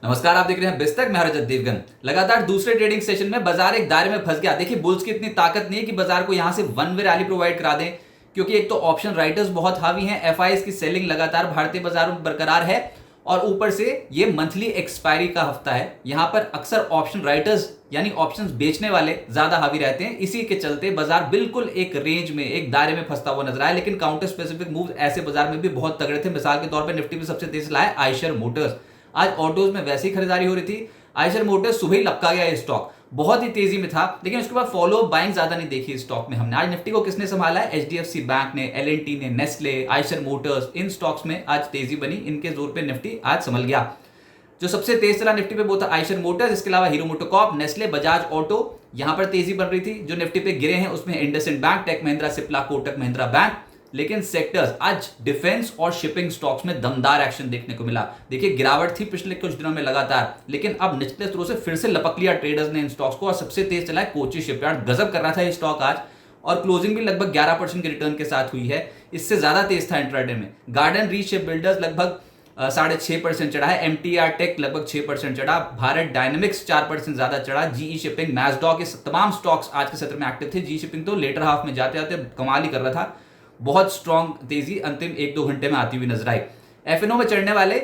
नमस्कार, आप देख रहे हैं बिस्तक। मैं रजत देवगन। लगातार दूसरे ट्रेडिंग सेशन में बाजार एक दायरे में फंस गया। देखिए, बुल्स की इतनी ताकत नहीं है कि बाजार को यहां से वन वे रैली प्रोवाइड करा दें, क्योंकि एक तो ऑप्शन राइटर्स बहुत हावी हैं, एफआईएस की सेलिंग लगातार भारतीय बाजारों में बरकरार है और ऊपर से ये मंथली एक्सपायरी का हफ्ता है। यहां पर अक्सर ऑप्शन राइटर्स यानी ऑप्शंस बेचने वाले ज्यादा हावी रहते हैं। इसी के चलते बाजार बिल्कुल एक रेंज में, एक दायरे में फंसता हुआ नजर आया। लेकिन काउंटर स्पेसिफिक मूव ऐसे बाजार में भी बहुत तगड़े थे। मिसाल के तौर पर निफ्टी में सबसे तेज लाया आयशर मोटर्स। आज ऑटोज में वैसी खरीदारी हो रही थी। आयशर मोटर्स सुबह ही लपका गया ये स्टॉक, बहुत ही तेजी में था, लेकिन उसके बाद फॉलो बाइंग ज्यादा नहीं देखी स्टॉक में हमने। आज निफ्टी को किसने संभाला है? एचडीएफसी बैंक ने, एलएनटी ने, नेस्ले, आयशर मोटर्स, इन स्टॉक्स में आज तेजी बनी। इनके जोर पे निफ्टी आज संभल गया। जो सबसे तेज चला निफ्टी पे वो था आयशर मोटर्स, इसके अलावा hero MotoCorp, Nestle, Bajaj auto, यहां पर तेजी बन रही थी। जो निफ्टी पे गिरे हैं उसमें इंडसइंड बैंक, टेक महिंद्रा, सिप्ला, कोटक महिंद्रा बैंक। लेकिन सेक्टर्स आज डिफेंस और शिपिंग स्टॉक्स में दमदार एक्शन देखने को मिला। देखिए, गिरावट थी पिछले कुछ दिनों में लगातार, लेकिन अब निचले स्तरों से फिर से लपक लिया ट्रेडर्स ने इन स्टॉक्स को और सबसे तेज चला है कोची शिपयार्ड। गजब कर रहा था ये स्टॉक आज और क्लोजिंग भी लगभग 11% के रिटर्न के साथ हुई है। इससे ज्यादा तेज था इंट्राडे में। गार्डन रीच शिप बिल्डर्स लगभग 6.5% चढ़ा है। एमटीआर टेक लगभग 6% चढ़ा। भारत डायनेमिक्स 4% ज्यादा चढ़ा। जीई शिपिंग, मैजडॉक, ये तमाम स्टॉक्स आज के सत्र में एक्टिव थे। जी शिपिंग तो लेटर हाफ में जाते जाते कमाल ही कर रहा था। बहुत स्ट्रॉन्ग तेजी अंतिम 1-2 घंटे में आती हुई नजर आई। एफएनओ में चढ़ने वाले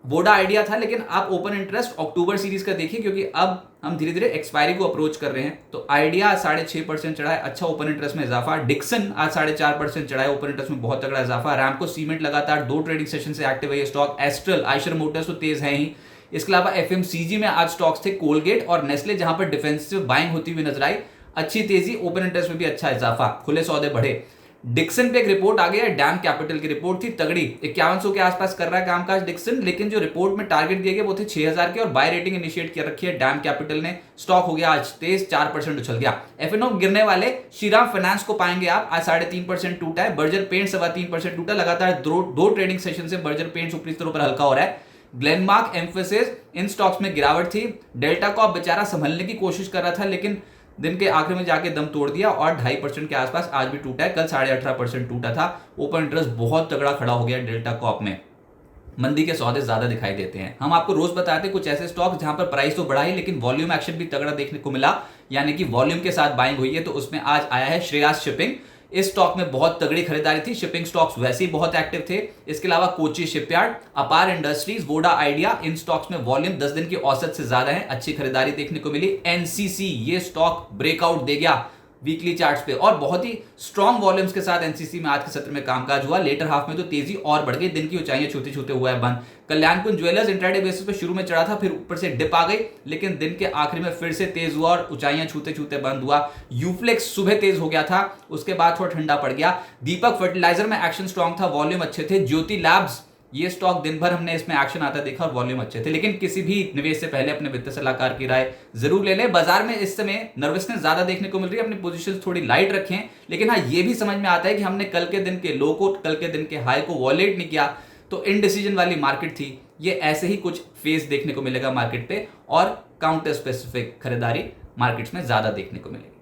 वोडा आइडिया था, लेकिन आप ओपन इंटरेस्ट अक्टूबर सीरीज का देखिए, क्योंकि अब हम धीरे धीरे एक्सपायरी को अप्रोच कर रहे हैं। तो आइडिया 6.5% चढ़ा है, अच्छा ओपन इंटरेस्ट में इजाफा। डिक्सन आज 4.5% चढ़ा है, ओपन इंटरेस्ट में बहुत तगड़ा इजाफा। रैमको सीमेंट लगातार 2 ट्रेडिंग सेशन से एक्टिव है ये स्टॉक। एस्ट्रल, आयशर मोटर्स तो तेज है ही। इसके अलावा एफएमसीजी में आज स्टॉक्स थे कोलगेट और नेस्ले, जहां पर डिफेंसिव बाइंग होती हुई नजर आई। अच्छी तेजी, ओपन इंटरेस्ट में भी अच्छा इजाफा, खुले सौदे बढ़े। डिक्सन पे एक रिपोर्ट आ गई है, डैम कैपिटल की रिपोर्ट थी तगड़ी। 5100 के आसपास कर रहा है कामकाज डिक्सन, लेकिन जो रिपोर्ट में टारगेट दिए गए वो थे 6000 के और बाय रेटिंग इनिशिएट कर रखी है डैम कैपिटल ने। स्टॉक हो गया आज तेज, 4% उछल गया। एफएनओ गिरने वाले श्रीराम फाइनेंस को पाएंगे आप, आज 3.5% टूटा है। बर्जर पेंट 3.25% टूटा। लगातार दो ट्रेडिंग सेशन से बर्जर पेंट ऊपरी स्तरों पर हल्का हो रहा है। ग्लेनमार्क, एम्फेसिस, इन स्टॉक्स में गिरावट थी। डेल्टा को बेचारा संभलने की कोशिश कर रहा था, लेकिन दिन के आखिर में जाके दम तोड़ दिया और 2.5% के आसपास आज भी टूटा है। कल 18.5% टूटा था। ओपन इंटरेस्ट बहुत तगड़ा खड़ा हो गया डेल्टा कॉप में। मंदी के सौदे ज्यादा दिखाई देते हैं। हम आपको रोज बताते हैं कुछ ऐसे स्टॉक जहां पर प्राइस तो बढ़ा ही, लेकिन वॉल्यूम एक्शन भी तगड़ा देखने को मिला, यानी कि वॉल्यूम के साथ बाइंग हुई है। तो उसमें आज आया है श्रेयास शिपिंग। इस स्टॉक में बहुत तगड़ी खरीदारी थी। शिपिंग स्टॉक्स वैसे ही बहुत एक्टिव थे। इसके अलावा कोची शिपयार्ड, अपार इंडस्ट्रीज, वोडा आइडिया, इन स्टॉक्स में वॉल्यूम 10 दिन की औसत से ज्यादा है। अच्छी खरीदारी देखने को मिली। एनसीसी, ये स्टॉक ब्रेकआउट दे गया वीकली चार्ट्स पे और बहुत ही स्ट्रॉन्ग वॉल्यूम्स के साथ एनसीसी में आज के सत्र में कामकाज हुआ। लेटर हाफ में तो तेजी और बढ़ गई, दिन की ऊंचाइयां छूते छूते हुआ है बंद। कल्याणकुंज ज्वेलर्स इंट्राडे बेसिस पे शुरू में चढ़ा था, फिर ऊपर से डिप आ गई, लेकिन दिन के आखिर में फिर से तेज हुआ और ऊंचाइयां छूते छूते बंद हुआ। यूफ्लेक्स सुबह तेज हो गया था, उसके बाद थोड़ा ठंडा पड़ गया। दीपक फर्टिलाइजर में एक्शन स्ट्रॉन्ग था, वॉल्यूम अच्छे थे। ज्योति लैब्स, ये स्टॉक दिन भर हमने इसमें एक्शन आता देखा और वॉल्यूम अच्छे थे। लेकिन किसी भी निवेश से पहले अपने वित्त सलाहकार की राय जरूर ले लें। बाजार में इस समय नर्वसनेस ज्यादा देखने को मिल रही है, अपनी पोजीशंस थोड़ी लाइट रखें। लेकिन हाँ, ये भी समझ में आता है कि हमने कल के दिन के लो को, कल के दिन के हाई को वॉलेट नहीं किया, तो इनडिसीजन वाली मार्केट थी। ये ऐसे ही कुछ फेस देखने को मिलेगा मार्केट पे और काउंटर स्पेसिफिक खरीदारी मार्केट्स में ज्यादा देखने को मिलेगी।